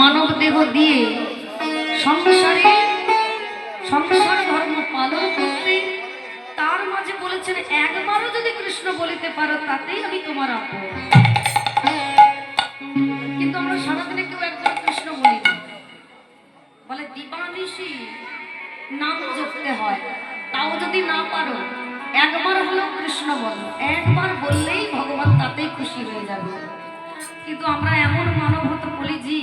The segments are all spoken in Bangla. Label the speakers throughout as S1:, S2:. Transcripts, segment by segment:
S1: মানব দেহ দিয়ে সংসারে সংসার ধর্ম পালন করতে, তার মাঝে বলেছেন একবারও যদি কৃষ্ণ বলিতে পারো তাতেই আমি তোমার আপন। কিন্তু আমরা সারাদিনে কেউ একবার কৃষ্ণ বলি না, বলে দিবানিশি নাম জপতে হয়, তাও যদি না পারো একবার হলেও কৃষ্ণ বলো, একবার বললেই ভগবান তাতেই খুশি হয়ে যাবে। কিন্তু আমরা এমন মানব হতে বলি জি,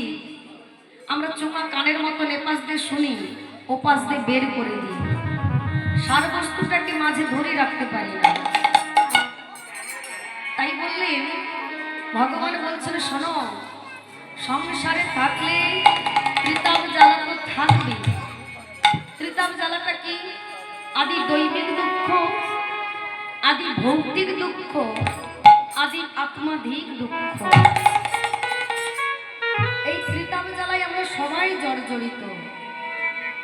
S1: আমরা চোখা কানের মতন এপাশ দিয়ে শুনি ওপাশ দিয়ে বের করে দিই, সার বস্তুটাকে মাঝে ধরে রাখতে পারি না। তাই বললেন ভগবান বলছেন শোনো, সংসারে থাকলে ত্রিতাপ জ্বালা তো থাকবে। ত্রিতাপ জ্বালাটা কি? আদি দৈবিক দুঃখ, আদি ভৌতিক দুঃখ, আদি আত্মাধিক দুঃখ। এই ত্রিতাপ জ্বালায় আমরা সবাই জর্জরিত।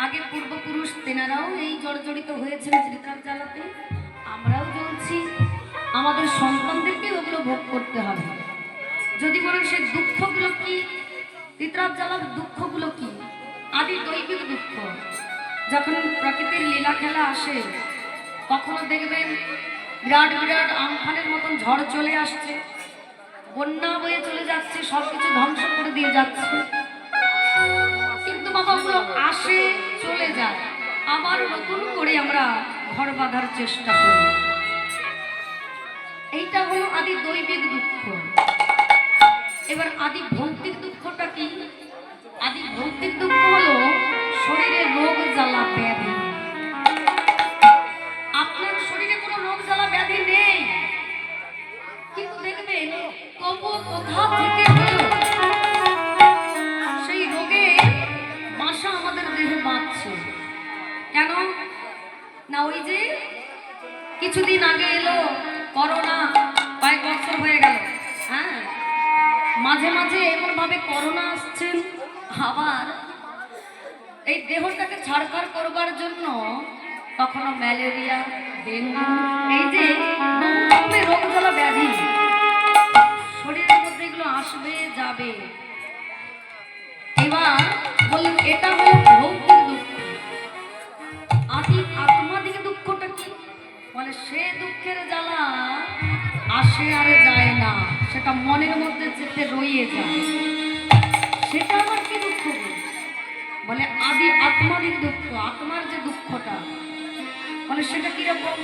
S1: আগে পূর্বপুরুষ তেনারাও এই জর্জরিত হয়েছিল ত্রিতাপ জ্বালাতে, আমরাও জ্বলছি। আমাদের সন্তানদেরকে ওগুলো ভোগ করতে হবে। যদি বলেন সেই দুঃখগুলো কি, ত্রিতাপ জ্বালার দুঃখগুলো কি? আদি দৈবিক দুঃখ। যখন প্রকৃতির লীলা খেলা আসে, কখনো দেখবেন বিরাট বিরাট আমফানের মতন ঝড় চলে আসছে, বন্যা বয়ে চলে যাচ্ছে, সবকিছু ধ্বংস করে দিয়ে যাচ্ছে। কিন্তু বাবা ওগুলো আসে চলে যায়, আবার নতুন করে আমরা ঘর বাঁধার চেষ্টা করি। এইটা হলো আদি দৈবিক দুঃখ। এবার আদি ভৌতিক দুঃখটা কি? আদি ভৌতিক দুঃখ হলো শরীরে রোগ জ্বালা ব্যাধি। আপনার শরীরে কোনো রোগ জ্বালা ব্যাধি নেই, কিন্তু দেখবেন তবুও কোথা থেকে সেই রোগে বাসা আমাদের দেহে বাঁধছে। কেন না? ওই যে কিছুদিন আগে এলো করোনা, কয়েক বছর হয়ে গেল, হ্যাঁ, মাঝে মাঝে এমন ভাবে করোনা আসছে, আবার এই দেহটাকে ছাড়খাড় করবার জন্য কখনো ম্যালেরিয়া, ডেঙ্গু, এই যে রোগ জ্বালা ব্যাধি শরীরের মধ্যে এগুলো আসবে যাবে। এবার বললেন এটা হলো ভৌতিক দুঃখ। আদি আত্মাদিক দুঃখটা কি? বলে সে দুঃখের জ্বালা আসে আর যায় না, সেটা মনের মধ্যে চেপে রয়ে যায়। সেটা আবার কি দুঃখ? বলে আদি আত্মাদিক দুঃখ। আত্মার যে দুঃখটা, বলে সেটা কিরকম?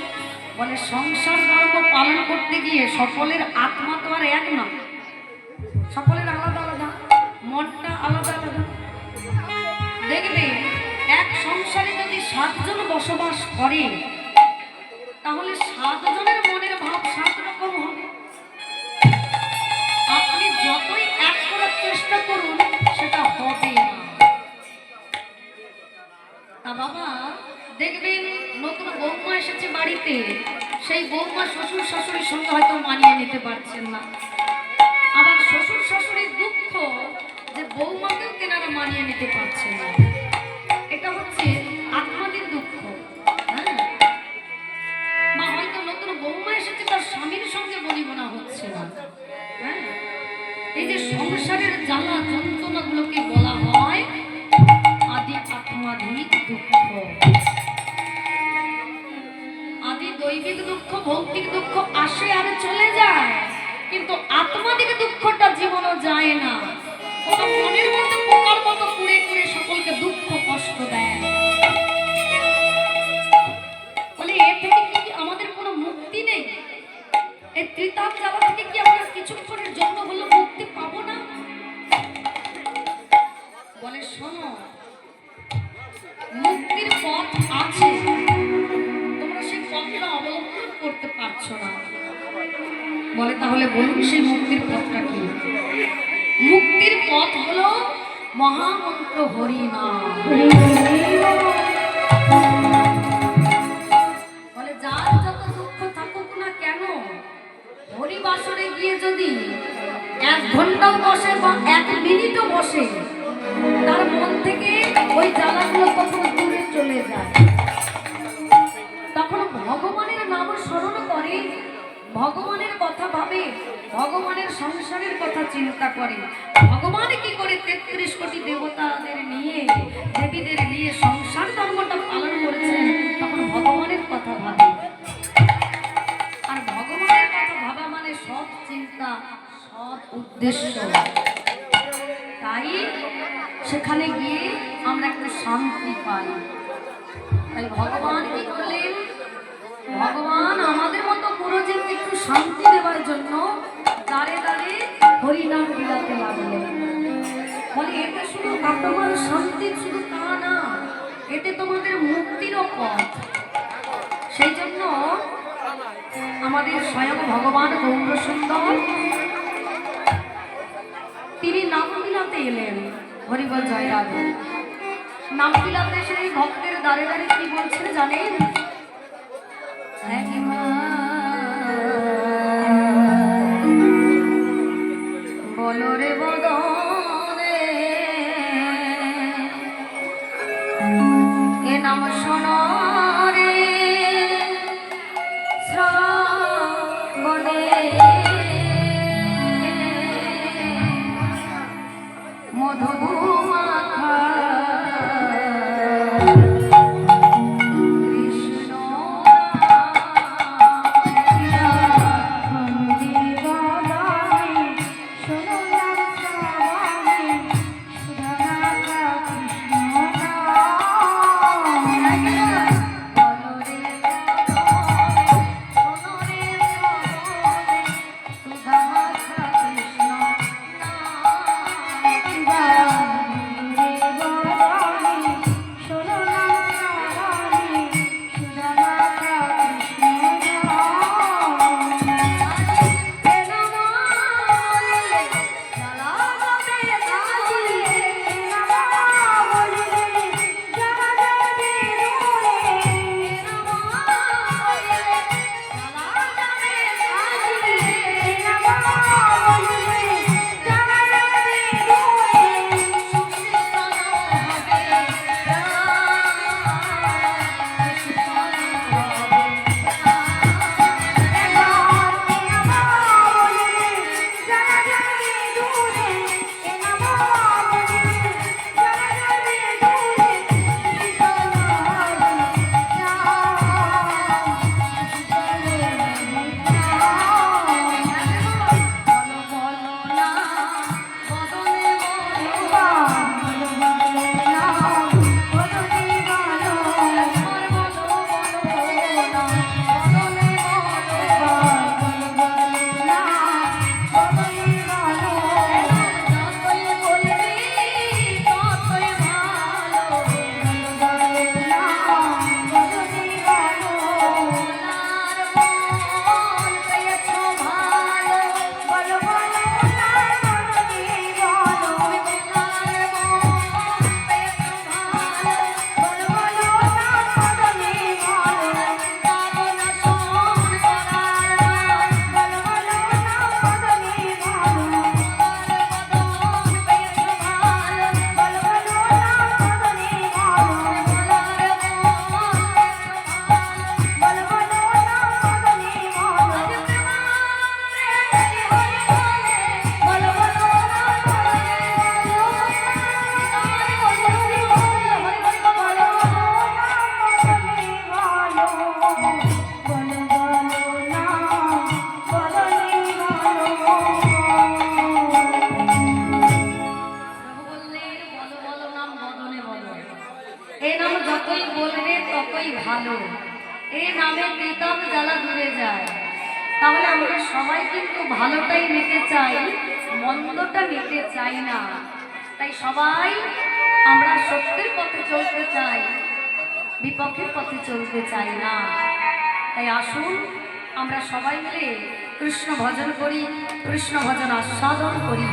S1: বলে সংসার ধর্ম পালন করতে গিয়ে সকলের আত্মা তো আর এক না, সকলের আলাদা আলাদা, মনটা আলাদা আলাদা। দেখবে এক সংসারে যদি 7 জন বসবাস করে, তাহলে 7 জনের মনের ভাব 7 রকম হবে। আপনি যতই এক করার চেষ্টা করুন সেটা হবে না। তা বাবা দেখবেন নতুন বৌমা এসেছে বাড়িতে, সেই বৌমা শ্বশুর শাশুড়ির সঙ্গে হয়তো মানিয়ে নিতে পারছেন না। আবার শ্বশুর শাশুড়ির দুঃখ যে বৌমাকেও তেনারা মানিয়ে নিতে পারছেন না। এটা হচ্ছে আত্মাদের দুঃখ। হ্যাঁ, বা হয়তো নতুন বৌমা এসেছে, তার স্বামীর সঙ্গে বনিবনা হচ্ছে না। হ্যাঁ, এই যে সংসারের জ্বালা যন্ত্রণাগুলোকে বলা হয় আদি আত্মাধিক দুঃখ। আদি দৈবিক দুঃখ, ভৌতিক দুঃখ আসে আর চলে যায়, কিন্তু আত্মাদিক দুঃখটা জীবনও যায় না। ওটা মনের মধ্যে পোকার মতো কুড়ে কুড়ে সকলকে দুঃখ কষ্ট দেয়। বলে এ থেকে কি আমাদের কোনো মুক্তি নেই? এই ত্রিতাপ জ্বালা থেকে কি আমরা কিছুক্ষণের জন্য হলো মুক্তি পাবো না? বলে শোনো, মুক্তির পথ আছে, তোমরা সেই পথটা অবলম্বন করতে পারছো না। বলে তাহলে বলুন সেই মুক্তির পথটা কি? মুক্তির পথ হলো মহামন্ত্র হরিনাম। বলে যার যত দুঃখ থাকুক না কেন, হরিবাসরে গিয়ে যদি 1 ঘন্টাও বসে বা 1 মিনিটও বসে, তার মন থেকে ওই জ্বালাগুলো তখন দূরে চলে যায়। তখন ভগবানের নাম স্মরণ করে, ভগবানের কথা ভাবে, ভগবানের সংসারের কথা চিন্তা করে। ভগবান কি করে 33 কোটি সেখানে গিয়ে আমরা একটু শান্তি পাই। তাই ভগবান কি করলেন, ভগবান আমাদের মতো পুরোজনকে একটু শান্তি দেওয়ার জন্য দাঁড়ে দাঁড়ে হরিনাম বিলাতে লাগলেন। বলে এতে শুধু আত্মার শান্তির শুধু তা না, এতে তোমাদের মুক্তিরও পথ। সেই জন্য আমাদের স্বয়ং ভগবান গৌর সুন্দর তিনি নাম বিলাতে এলেন। হরিবল জয় রাধে। নাম বিলাতে সেই ভক্তের দাঁড়ে দাঁড়ে কি বলছে জানেন? বলো রে বদনে এ নাম শোনো রে শ্রাবণে মধু মাখা এই নাম যতই বলবে ততই ভালো, এই নামে প্রীতম জ্বালা দূরে যায়। তাহলে আমরা সবাই কিন্তু ভালোটাই নিতে চাই, মন্দটা নিতে চাই না। তাই সবাই আমরা সত্যের পথে চলতে চাই, বিপক্ষের পথে চলতে চাই না। তাই আসুন আমরা সবাই মিলে কৃষ্ণ ভজন করি, কৃষ্ণ ভজন আস্বাদন করি।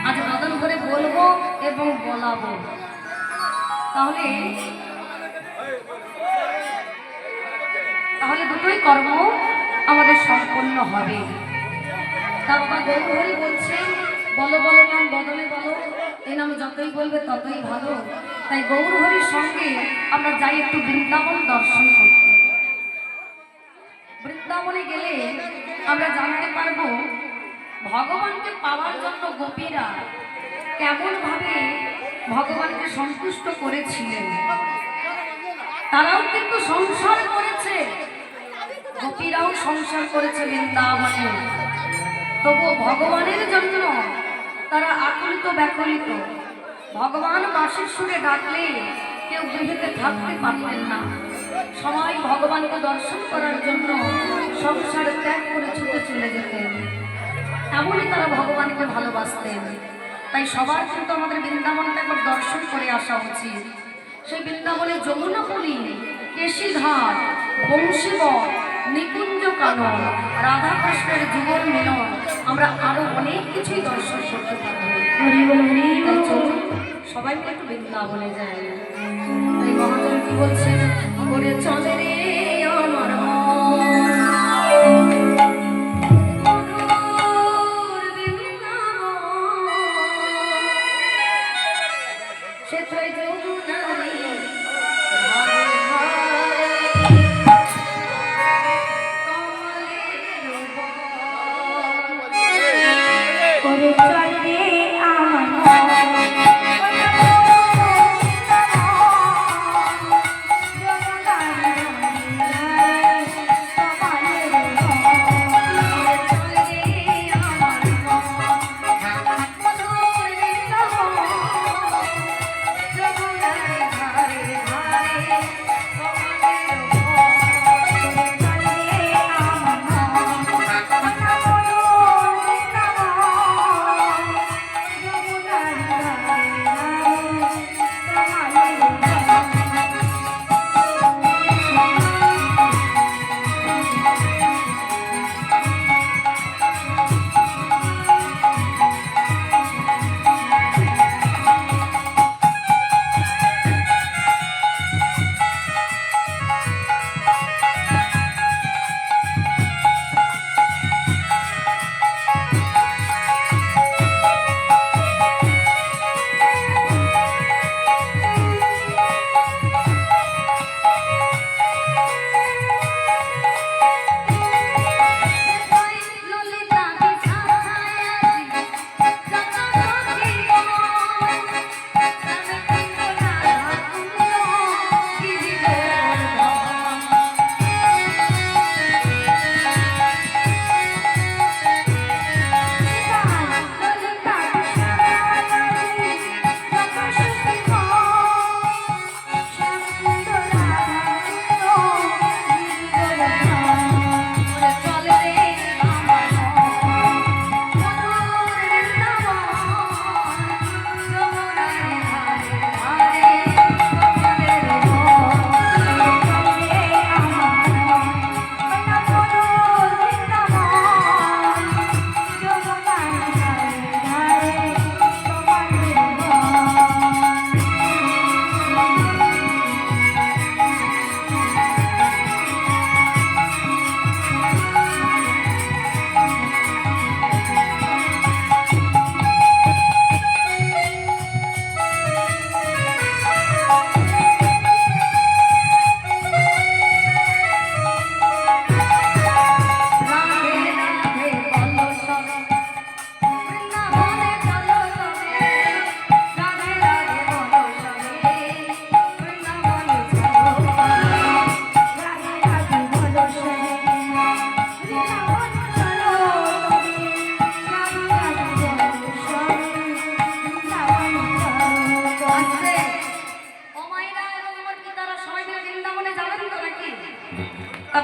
S1: আজ নদন করে বলবো এবং বলাবো, তাহলে তাহলে দুটোই কর্ম আমাদের সম্পন্ন হবে। তারপর গৌরহরি বলছেন বলো বলো নাম বদলে বলো, এই নাম যতই বলবে ততই ভালো। তাই গৌরহরির সঙ্গে আমরা যাই একটু বৃন্দাবন দর্শন করতে। বৃন্দাবনে গেলে আমরা জানতে পারবো ভগবানকে পাওয়ার জন্য গোপীরা কেমন ভাবে ভগবানকে সন্তুষ্ট করেছিলেন। তারাও কিন্তু সংসার করেছে, গোপীরাও সংসার করেছে বৃন্দাবনে, তবু ভগবানের জন্য তারা আকুলিত ব্যাকুলিত। ভগবান বাঁশির সুরে ডাকলে কেউ গৃহেতে থাকতে পারতেন না। সবাই ভগবানকে দর্শন করার জন্য সংসার ত্যাগ করে ছুটে চলে যেতেন। এমনই তারা ভগবানকে ভালোবাসতেন। তাই সবার কিন্তু আমাদের বৃন্দাবনটা একবার দর্শন করে আসা উচিত। সেই বৃন্দাবনে যমুনাপুরী, কেশিঘাট, বংশীবট, নিকুঞ্জ কানন, রাধাকৃষ্ণের যুগল মিলন, আমরা আরো অনেক কিছুই দর্শন করতে পারবো। তাই চলুন সবাই মিলে একটু বৃন্দাবনে যাই। তাই মহাজন কি বলছেন, করে চলে রে আমার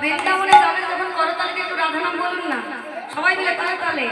S1: বৃন্দাবনে যাবেন যখন করতালিতে একটু রাধা নাম বলুন না, সবাই মিলে তালে তালে।